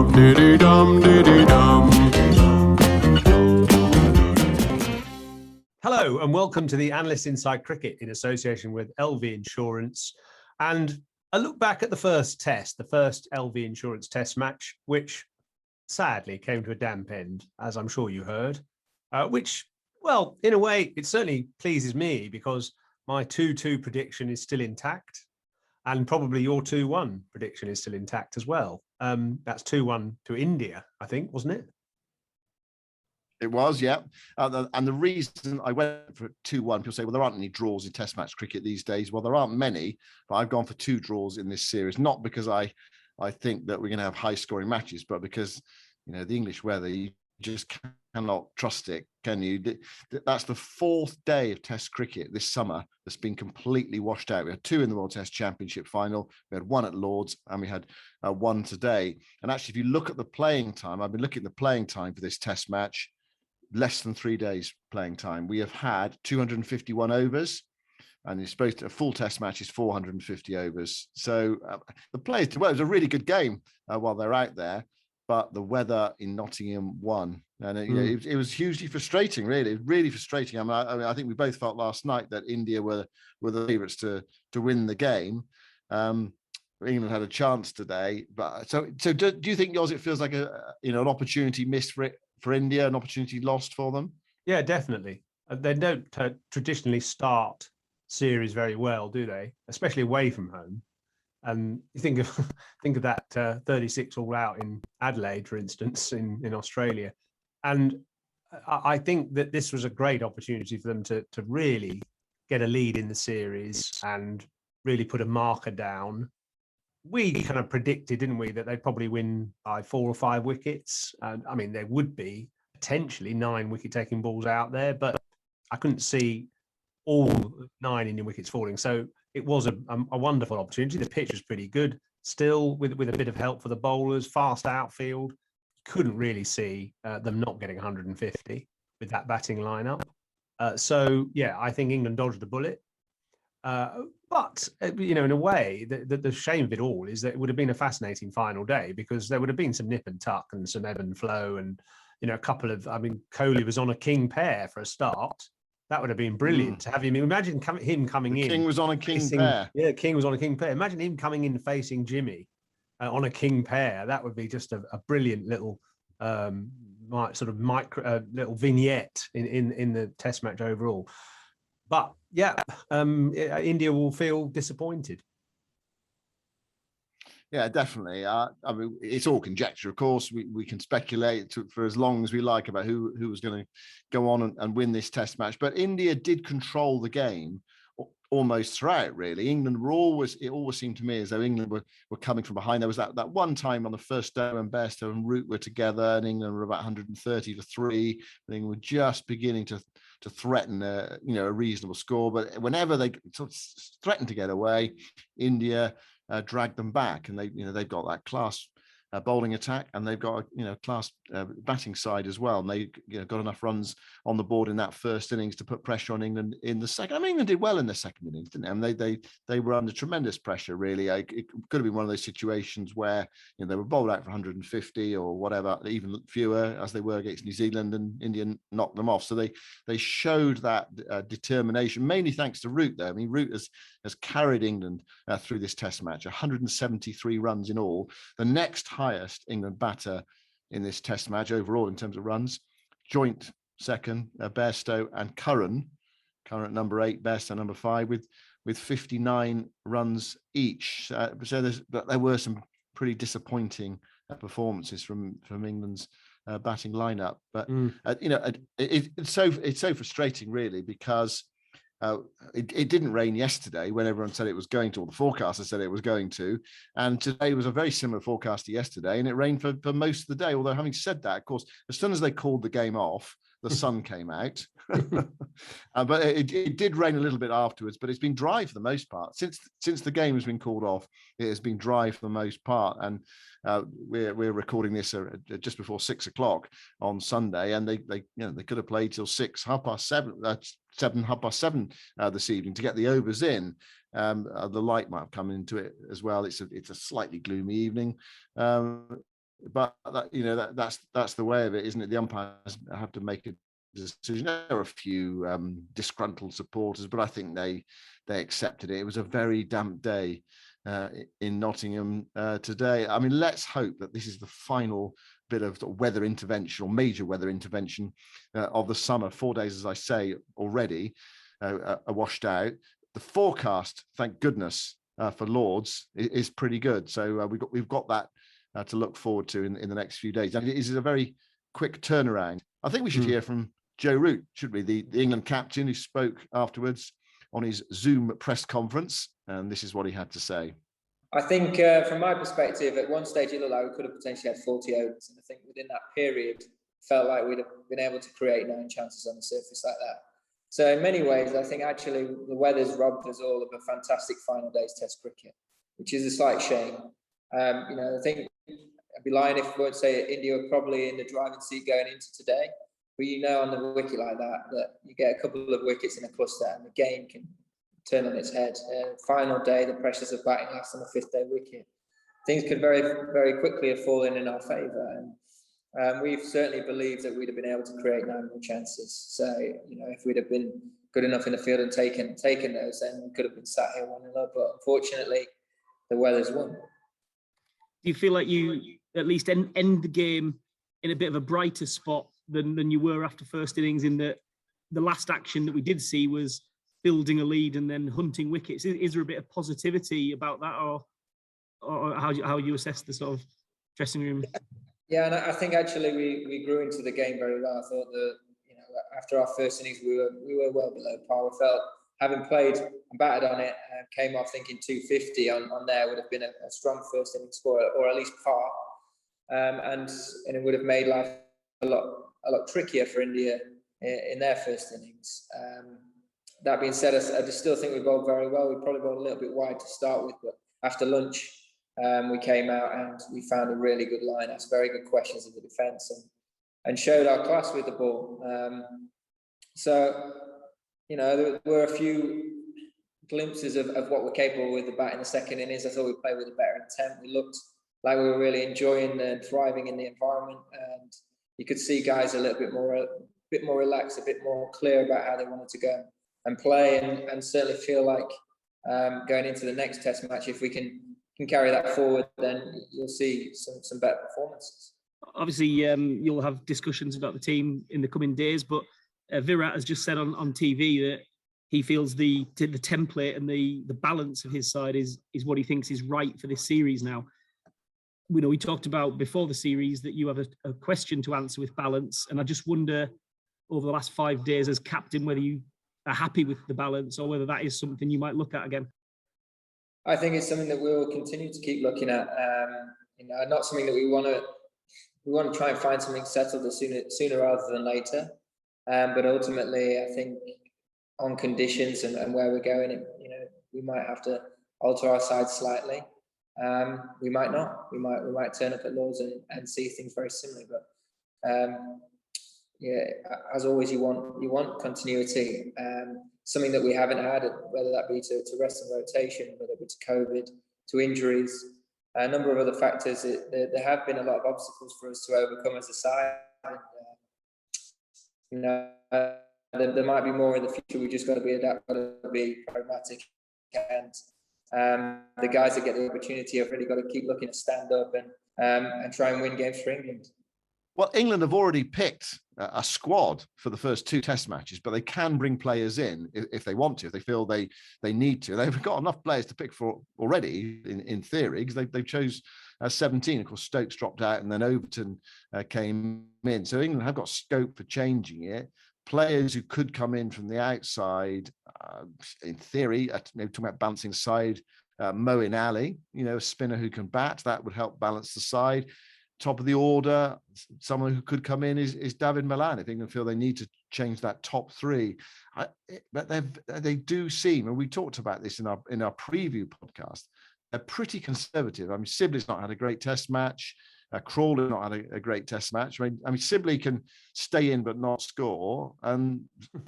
dum diddy dum diddy dum. Hello and welcome to the Analyst Inside Cricket in association with LV Insurance, and a look back at the first test, the first LV Insurance test match, which sadly came to a damp end, as I'm sure you heard, which, well, in a way, it certainly pleases me because my 2-2 prediction is still intact, and probably your 2-1 prediction is still intact as well. That's 2-1 to India, I think, wasn't it? It was, yeah. And the reason I went for 2-1, people say, well, there aren't any draws in Test match cricket these days. Well, there aren't many, but I've gone for 2 draws in this series, not because I think that we're going to have high-scoring matches, but because, you know, the English weather, you just cannot trust it, can you? That's the 4th day of Test cricket this summer that's been completely washed out. We had 2 in the World Test Championship final, we had 1 at Lord's, and we had 1 today. And actually, if you look at the playing time, I've been looking at the playing time for this Test match, less than 3 days playing time. We have had 251 overs, and you're supposed to, a full test match is 450 overs. So the players, well, it was a really good game while they're out there, but the weather in Nottingham won. And it was hugely frustrating, really. It was really frustrating. I think we both felt last night that India were the favourites to win the game. England had a chance today, but so do you think, yours, it feels like an opportunity missed for India, an opportunity lost for them? Yeah, definitely. They don't traditionally start series very well, do they? Especially away from home. And you think of that 36 all out in Adelaide, for instance, in Australia. And I think that this was a great opportunity for them to really get a lead in the series and really put a marker down. We kind of predicted, didn't we, that they'd probably win by 4 or 5 wickets. I mean, there would be potentially 9 wicket-taking balls out there, but I couldn't see all 9 Indian wickets falling. So it was a wonderful opportunity. The pitch was pretty good, still with a bit of help for the bowlers, fast outfield. Couldn't really see them not getting 150 with that batting lineup. So, yeah, I think England dodged a bullet. But, in a way, the shame of it all is that it would have been a fascinating final day because there would have been some nip and tuck and some ebb and flow and, a couple of, Kohli was on a king pair for a start. That would have been brilliant to have him. Imagine him coming in. King was on a king pair. Yeah, King was on a king pair. Imagine him coming in facing Jimmy on a king pair. That would be just a brilliant little little vignette in the Test match overall. But yeah, India will feel disappointed. Yeah, definitely. It's all conjecture, of course. We can speculate for as long as we like about who was going to go on and win this Test match. But India did control the game almost throughout, really. England it always seemed to me as though England were coming from behind. There was that one time on the first day when Bairstow and Root were together, and England were about 130 for 3. And England were just beginning to threaten a reasonable score. But whenever they sort of threatened to get away, India dragged them back, and they've got that class bowling attack, and they've got a class batting side as well. And they got enough runs on the board in that first innings to put pressure on England in the second. England did well in the second innings, didn't they? And they were under tremendous pressure, really. It could have been one of those situations where they were bowled out for 150 or whatever, even fewer as they were against New Zealand, and India knocked them off. So they showed that determination, mainly thanks to Root, though. Root has carried England through this Test match, 173 runs in all. The next highest England batter in this Test match overall in terms of runs, joint second, Bairstow and Curran number 8, Bairstow number 5 with 59 runs each. So there were some pretty disappointing performances from England's batting lineup. But it's so frustrating, really, because it didn't rain yesterday when everyone said it was going to, or the forecaster said it was going to. And today was a very similar forecast to yesterday, and it rained for most of the day. Although, having said that, of course, as soon as they called the game off, the sun came out. But it did rain a little bit afterwards, but it's been dry for the most part. Since the game has been called off, it has been dry for the most part. And we're recording this just before 6 o'clock on Sunday, and they could have played till 7:30 this evening to get the overs in. The light might have come into it as well. It's a slightly gloomy evening. but that's the way of it, isn't it? The umpires have to make a decision. There are a few disgruntled supporters, but I think they accepted it. It was a very damp day in Nottingham today. I mean, let's hope that this is the final bit of weather intervention, or major weather intervention of the summer. 4 days, as I say, already are washed out. The forecast, thank goodness, for Lords is pretty good. So we've got that to look forward to in the next few days. And it is a very quick turnaround. I think we should hear from Joe Root, should we? The England captain, who spoke afterwards on his Zoom press conference, and this is what he had to say. I think from my perspective, at one stage it looked like we could have potentially had 40 overs, and I think within that period felt like we'd have been able to create 9 chances on the surface like that. So in many ways, I think actually the weather's robbed us all of a fantastic final day's Test cricket, which is a slight shame. I think I'd be lying if I won't say India were probably in the driving seat going into today. But on the wicket like that you get a couple of wickets in a cluster and the game can turn on its head. Final day, the pressures of batting last on the 5th day wicket. Things could very, very quickly have fallen in our favour. And we've certainly believed that we'd have been able to create 9 more chances. So, if we'd have been good enough in the field and taken those, then we could have been sat here 1-0. But unfortunately, the weather's won. Do you feel like you at least end the game in a bit of a brighter spot than you were after first innings, in that the last action that we did see was building a lead and then hunting wickets? Is there a bit of positivity about that, or how you assess the sort of dressing room? Yeah, and I think actually we grew into the game very well. I thought that after our first innings we were well below par. We felt, having played and batted on it, came off thinking 250 on there would have been a strong first innings score, or at least par, and it would have made life a lot trickier for India in their first innings. That being said, I just still think we bowled very well. We probably bowled a little bit wide to start with, but after lunch we came out and we found a really good line, asked very good questions of the defence, and showed our class with the ball. There were a few glimpses of what we're capable with the bat in the second innings. I thought we played with a better intent. We looked like we were really enjoying and thriving in the environment, and you could see guys a little bit more relaxed, a bit more clear about how they wanted to go and play, and certainly feel like going into the next Test match, if we can carry that forward, then you'll see some better performances. Obviously, you'll have discussions about the team in the coming days, but Virat has just said on TV that he feels the template and the balance of his side is what he thinks is right for this series now. We talked about before the series that you have a question to answer with balance, and I just wonder, over the last 5 days as captain, whether you are happy with the balance or whether that is something you might look at again. I think it's something that we will continue to keep looking at. Not something that we want to try and find something settled sooner rather than later. But ultimately, I think on conditions and where we're going, we might have to alter our side slightly. We might not. We might turn up at Lords and see things very similar. But as always, you want continuity. Something that we haven't had, whether that be to rest and rotation, whether it be to COVID, to injuries, a number of other factors. There have been a lot of obstacles for us to overcome as a side. There might be more in the future. We just got to be adaptable, got to be pragmatic, and the guys that get the opportunity have really got to keep looking to stand up and try and win games for England. Well, England have already picked a squad for the first 2 Test matches, but they can bring players in if they want to, if they feel they need to. They've got enough players to pick for already, in theory, because they chose 17. Of course, Stokes dropped out and then Overton came in. So England have got scope for changing it. Players who could come in from the outside, in theory, maybe talking about balancing the side, Moeen Ali, a spinner who can bat, that would help balance the side. Top of the order, someone who could come in is David Malan if England feel they need to change that top 3. But they do seem, and we talked about this in our preview podcast, they're pretty conservative. I mean, Sibley's not had a great Test match. Crawley's not had a great Test match. I mean, Sibley can stay in but not score, and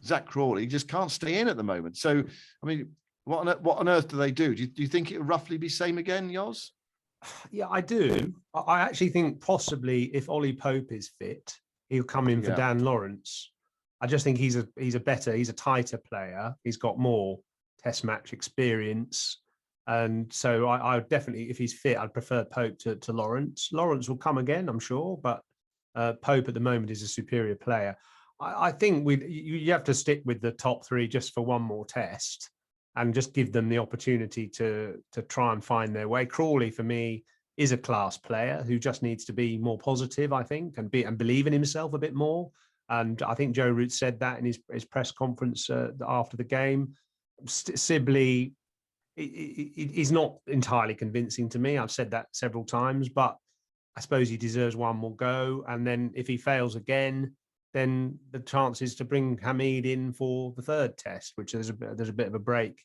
Zach Crawley just can't stay in at the moment. So, I mean, what on earth do they do? Do you think it will roughly be same again, Yoz? Yeah, I do. I actually think possibly if Ollie Pope is fit, he'll come in for Yeah. Dan Lawrence. I just think he's a tighter player. He's got more Test match experience, and so I would definitely, if he's fit, I'd prefer Pope to Lawrence. Lawrence will come again, I'm sure, but Pope at the moment is a superior player. I think you have to stick with the top three just for one more test, and just give them the opportunity to try and find their way. Crawley, for me, is a class player who just needs to be more positive, I think, and believe in himself a bit more. And I think Joe Root said that in his press conference after the game. Sibley, he's not entirely convincing to me. I've said that several times, but I suppose he deserves one more go. And then if he fails again, then the chance is to bring Hamid in for the third test, which there's a bit of a break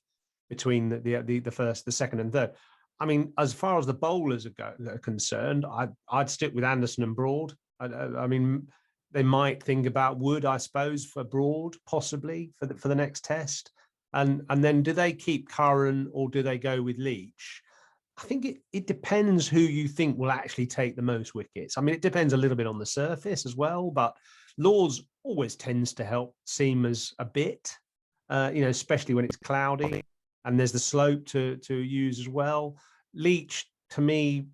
between the second and third. I mean, as far as the bowlers are concerned, I'd stick with Anderson and Broad. I mean, they might think about Wood, I suppose, for Broad, possibly for the next test. And then do they keep Curran or do they go with Leach? I think it depends who you think will actually take the most wickets. I mean, it depends a little bit on the surface as well, but Lords always tends to help seamers a bit, especially when it's cloudy, and there's the slope to use as well. Leach, to me,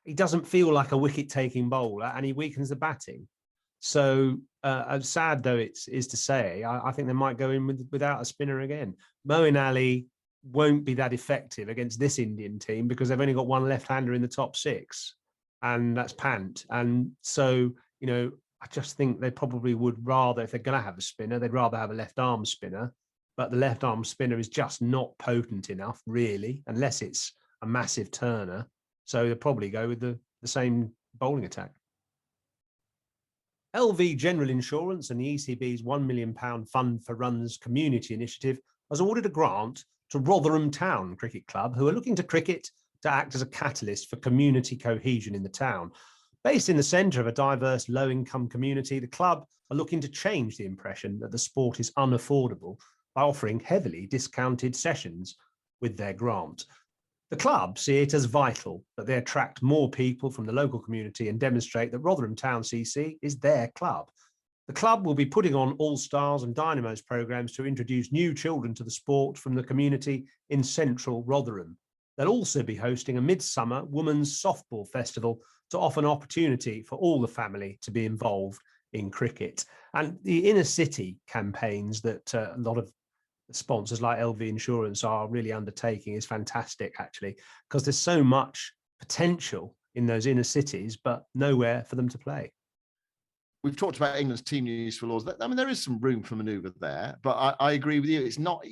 he doesn't feel like a wicket-taking bowler, and he weakens the batting. So, as sad though it is to say, I think they might go in without a spinner again. Moeen Ali won't be that effective against this Indian team because they've only got one left-hander in the top six, and that's Pant. And so, I just think they probably would rather, if they're going to have a spinner, they'd rather have a left-arm spinner. But the left-arm spinner is just not potent enough, really, unless it's a massive turner. So they'll probably go with the same bowling attack. LV General Insurance and the ECB's £1 million Fund for Runs community initiative has awarded a grant to Rotherham Town Cricket Club, who are looking to cricket to act as a catalyst for community cohesion in the town. Based in the centre of a diverse low-income community, the club are looking to change the impression that the sport is unaffordable by offering heavily discounted sessions with their grant. The club see it as vital that they attract more people from the local community and demonstrate that Rotherham Town CC is their club. The club will be putting on All-Stars and Dynamos programmes to introduce new children to the sport from the community in central Rotherham. They'll also be hosting a midsummer women's softball festival to offer an opportunity for all the family to be involved in cricket. And the inner city campaigns that a lot of sponsors like LV Insurance are really undertaking is fantastic, actually, because there's so much potential in those inner cities, but nowhere for them to play. We've talked about England's team news for Lords. I mean, there is some room for manoeuvre there, but I agree with you. It's not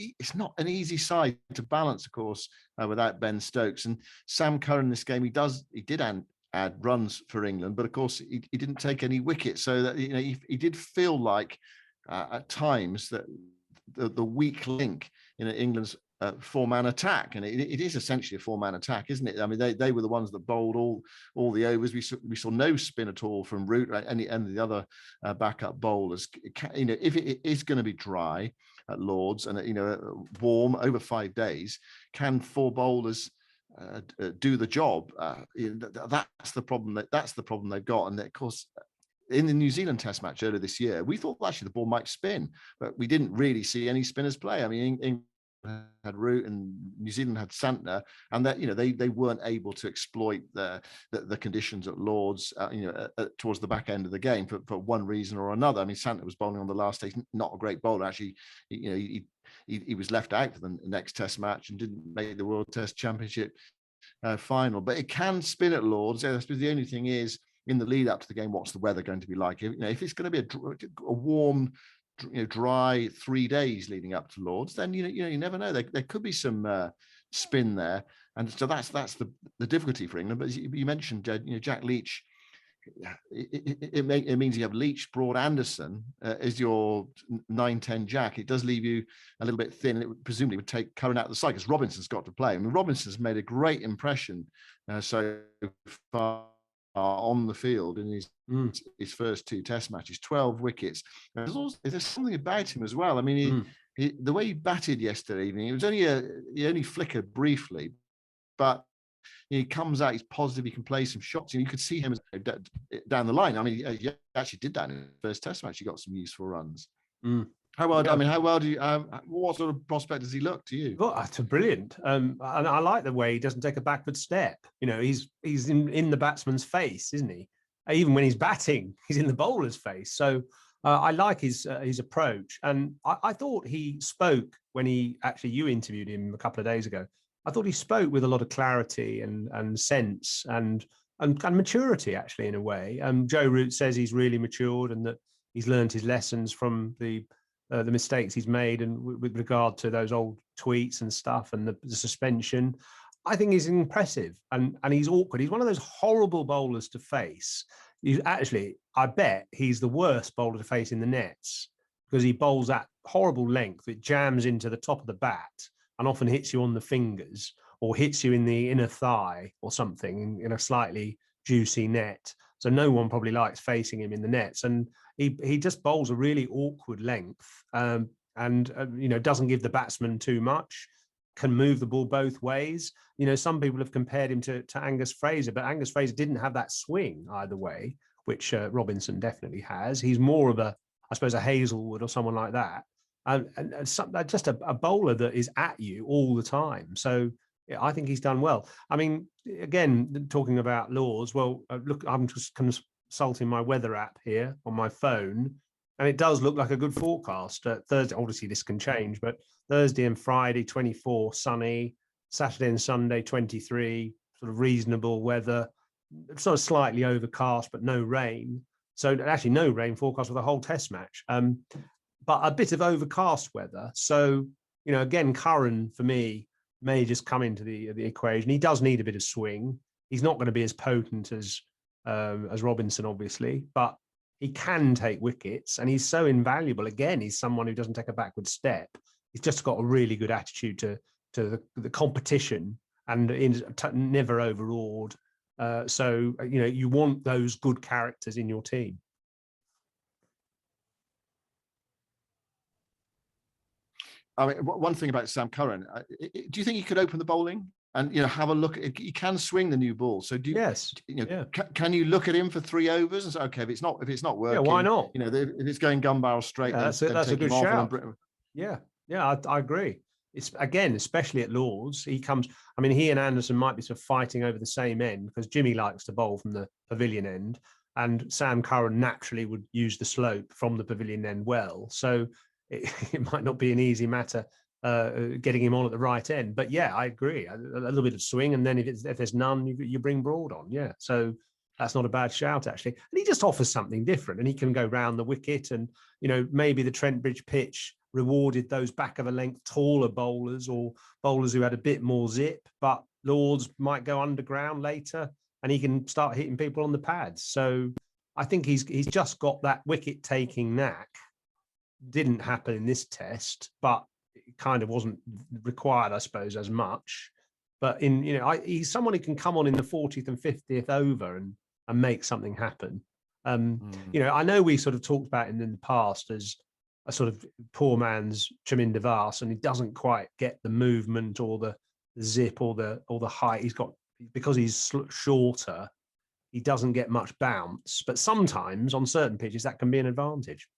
an easy side to balance, of course, without Ben Stokes. And Sam Curran in this game, he did add runs for England, but of course he didn't take any wickets. So that he did feel like at times that the weak link in England's four-man attack, and it is essentially a four-man attack, isn't it? I mean, they were the ones that bowled all the overs. We saw no spin at all from Root and the other backup bowlers. If it is going to be dry at Lords and warm over 5 days, can four bowlers do the job? That's the problem. That's the problem they've got, and of course, in the New Zealand Test match earlier this year, we thought actually the ball might spin, but we didn't really see any spinners play. I mean, England had Root and New Zealand had Santner, and that they weren't able to exploit the conditions at Lords, towards the back end of the game for one reason or another. I mean, Santner was bowling on the last day, not a great bowler actually. He was left out for the next Test match and didn't make the World Test Championship final. But it can spin at Lords. I suppose the only thing is, in the lead up to the game, what's the weather going to be like? If it's going to be a warm, dry 3 days leading up to Lords, then you never know. There could be some spin there, and so that's the difficulty for England. But as you mentioned, Jack Leach. It means you have Leach, Broad, Anderson as your 9-10 Jack. It does leave you a little bit thin. It presumably would take Curran out of the side because Robinson's got to play. I mean, Robinson's made a great impression so far on the field in his first two Test matches, 12 wickets. There's something about him as well. I mean, the way he batted yesterday evening, it was he only flickered briefly, but He comes out, he's positive, he can play some shots, and you could see him down the line. I mean, he actually did that in the first test match. He got some useful runs. How well? Yeah. I mean, how well do you? What sort of prospect does he look to you? Well, that's brilliant. And I like the way he doesn't take a backward step. You know, he's in the batsman's face, isn't he? Even when he's batting, he's in the bowler's face. So I like his approach. And I thought he spoke when you interviewed him a couple of days ago. I thought he spoke with a lot of clarity and sense and maturity, actually, in a way. Joe Root says he's really matured and that he's learned his lessons from the mistakes he's made, and with regard to those old tweets and stuff and the suspension. I think he's impressive and he's awkward. He's one of those horrible bowlers to face. I bet he's the worst bowler to face in the nets, because he bowls at horrible length. It jams into the top of the bat and often hits you on the fingers or hits you in the inner thigh or something in a slightly juicy net. So no one probably likes facing him in the nets. And he just bowls a really awkward length, and doesn't give the batsman too much, can move the ball both ways. You know, some people have compared him to Angus Fraser, but Angus Fraser didn't have that swing either way, which Robinson definitely has. He's more of a Hazelwood or someone like that. And just a bowler that is at you all the time. So yeah, I think he's done well. I mean, again, talking about Lords, well, look, I'm just consulting my weather app here on my phone, and it does look like a good forecast. Thursday, obviously this can change, but Thursday and Friday, 24, sunny. Saturday and Sunday, 23, sort of reasonable weather. Sort of slightly overcast, but no rain. So actually no rain forecast for the whole test match. But a bit of overcast weather. So, again, Curran, for me, may just come into the equation. He does need a bit of swing. He's not going to be as potent as Robinson, obviously, but he can take wickets, and he's so invaluable. Again, he's someone who doesn't take a backward step. He's just got a really good attitude to the competition, and never overawed. So you want those good characters in your team. I mean, one thing about Sam Curran, do you think he could open the bowling and have a look? He can swing the new ball. So Yes, can you look at him for 3 overs and say, okay, if it's not working, why not? If it's going gun barrel straight, that's a good shout. Yeah, I agree. It's again, especially at Lords, he comes. I mean, he and Anderson might be sort of fighting over the same end, because Jimmy likes to bowl from the pavilion end, and Sam Curran naturally would use the slope from the pavilion end well. So it might not be an easy matter getting him on at the right end. But yeah, I agree. A little bit of swing, and then if there's none, you bring Broad on. Yeah, so that's not a bad shout, actually. And he just offers something different, and he can go round the wicket, and maybe the Trent Bridge pitch rewarded those back of a length taller bowlers, or bowlers who had a bit more zip, but Lords might go underground later and he can start hitting people on the pads. So I think he's just got that wicket taking knack. Didn't happen in this test, but it kind of wasn't required, I suppose, as much. But he's someone who can come on in the 40th and 50th over and make something happen. I know we sort of talked about him in the past as a sort of poor man's Chaminda Vaas, and he doesn't quite get the movement or the zip or the height. He's got, because he's shorter, he doesn't get much bounce. But sometimes on certain pitches that can be an advantage.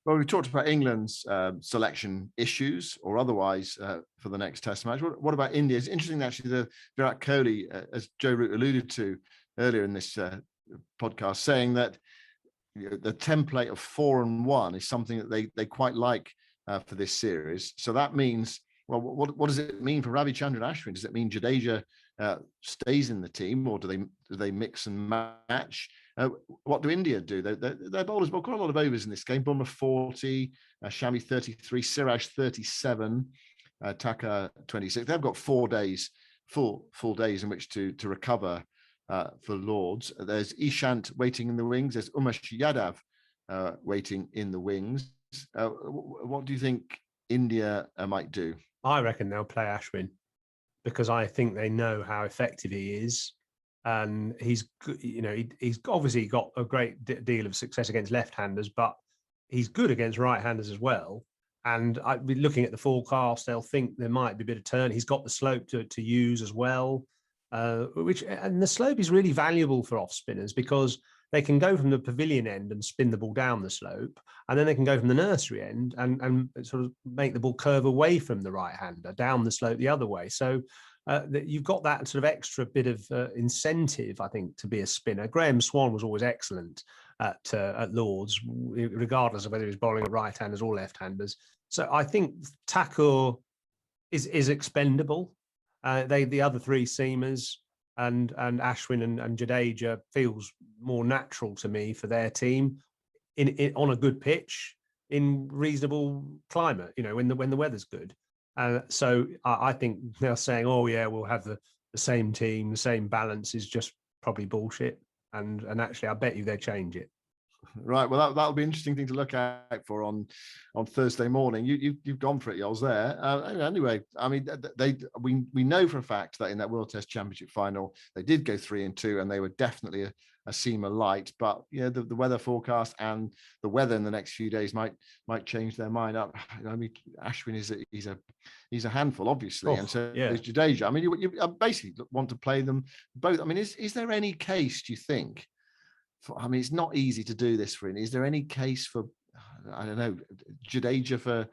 Well, we talked about England's selection issues or otherwise for the next Test match. What about India? It's interesting, actually, the Virat Kohli, as Joe Root alluded to earlier in this podcast, saying that the template of 4 and 1 is something that they quite like for this series. So that means, well, what does it mean for Ravichandran Ashwin? Does it mean Jadeja stays in the team, or do they mix and match? What do India do? Their bowlers bowled quite a lot of overs in this game. Bumrah 40, Shami 33, Siraj 37, Taka 26. They've got 4 days, full days in which to recover for Lords. There's Ishant waiting in the wings. There's Umesh Yadav waiting in the wings. What do you think India might do? I reckon they'll play Ashwin, because I think they know how effective he is, and he's he's obviously got a great deal of success against left-handers, but he's good against right-handers as well. And I'd be looking at the forecast, they'll think there might be a bit of turn. He's got the slope to use as well, and the slope is really valuable for off spinners because they can go from the pavilion end and spin the ball down the slope, and then they can go from the nursery end and sort of make the ball curve away from the right hander down the slope the other way. So you've got that sort of extra bit of incentive, I think, to be a spinner. Graham Swan was always excellent at Lords, regardless of whether he was bowling at right-handers or left-handers. So I think Thakur is expendable. The other three seamers and Ashwin and Jadeja feels more natural to me for their team on a good pitch in reasonable climate. When the weather's good. So I think they're saying, oh yeah, we'll have the same team, the same balance is just probably bullshit. And actually, I bet you they change it. Right. Well, that'll be an interesting thing to look out for on Thursday morning. You've gone for it, Yols, there. Anyway, I mean, we know for a fact that in that World Test Championship final, they did go 3-2, and they were definitely a seamer light. But the weather forecast and the weather in the next few days might change their mind up. I mean, Ashwin he's a handful, obviously, and so is Jadeja. I mean, you basically want to play them both. I mean, is there any case, do you think? I mean, it's not easy to do this for him. Is there any case for, I don't know, Jadeja for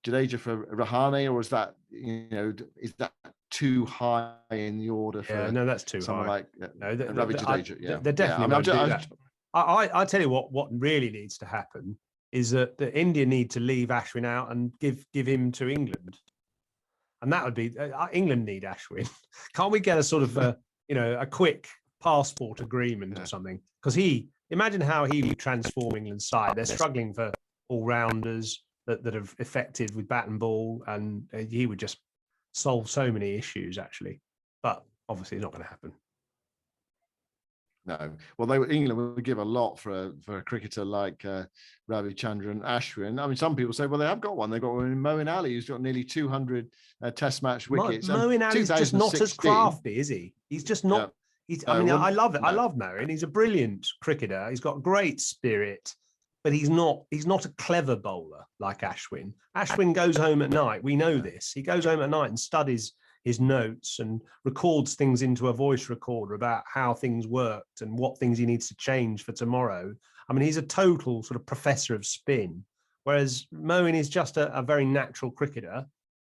Rahane, or is that too high in the order for? No, that's too someone high. Ravi Jadeja. They're definitely won't do that. I tell you what really needs to happen is that India need to leave Ashwin out and give him to England, and that would be England need Ashwin. Can't we get a sort of a quick passport agreement or something? Because imagine how he would transform England's side. They're struggling for all-rounders that are effective with bat and ball, and he would just solve so many issues, actually. But obviously, it's not going to happen. No. Well, England would give a lot for a cricketer like Ravi Chandran Ashwin. I mean, some people say, well, they have got one. They've got one in Moeen Ali, who's got nearly 200 Test match wickets. Moeen Ali's just not as crafty, is he? He's just not. I love it. No. I love Moeen. He's a brilliant cricketer. He's got great spirit, but he's not a clever bowler like Ashwin. Ashwin goes home at night. We know this. He goes home at night and studies his notes and records things into a voice recorder about how things worked and what things he needs to change for tomorrow. I mean, he's a total sort of professor of spin, whereas Moeen is just a very natural cricketer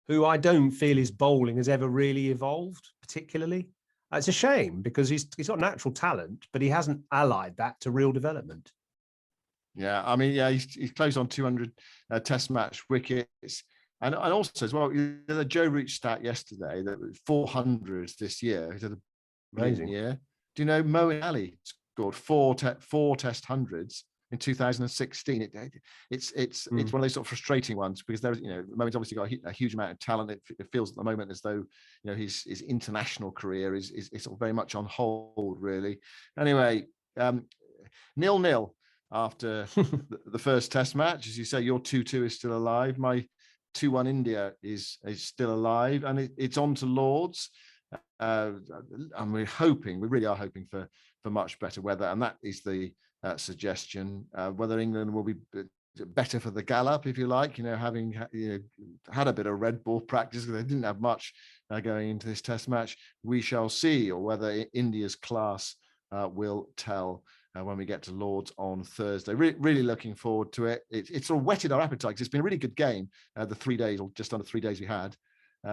who I don't feel his bowling has ever really evolved particularly. It's a shame because he's got natural talent, but he hasn't allied that to real development. Yeah, I mean, he's close on 200 Test match wickets, and also as well, the Joe Root stat yesterday that 400s this year. He's had an amazing year. Do you know Moeen Ali scored four Test hundreds in 2016? It's one of those sort of frustrating ones because there's Moeen's obviously got a huge amount of talent. It feels at the moment as though his international career is sort of very much on hold, really. Anyway, 0-0 after the first Test match. As you say, your 2-2 is still alive. My 2-1 India is still alive, and it's on to Lords. And we really are hoping for much better weather, and that is the suggestion. Whether England will be better for the gallop, if you like, having had a bit of red ball practice because they didn't have much going into this Test match, we shall see, or whether India's class will tell when we get to Lords on Thursday. Really looking forward to it. It's sort of whetted our appetite because it's been a really good game, the 3 days or just under 3 days we had,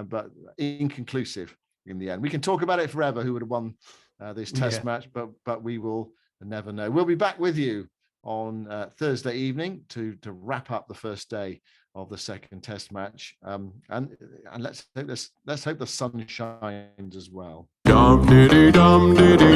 but inconclusive in the end. We can talk about it forever, who would have won this Test match, but we will never know. We'll be back with you on Thursday evening to wrap up the first day of the second Test match, and let's hope the sun shines as well. Dum diddy dum diddy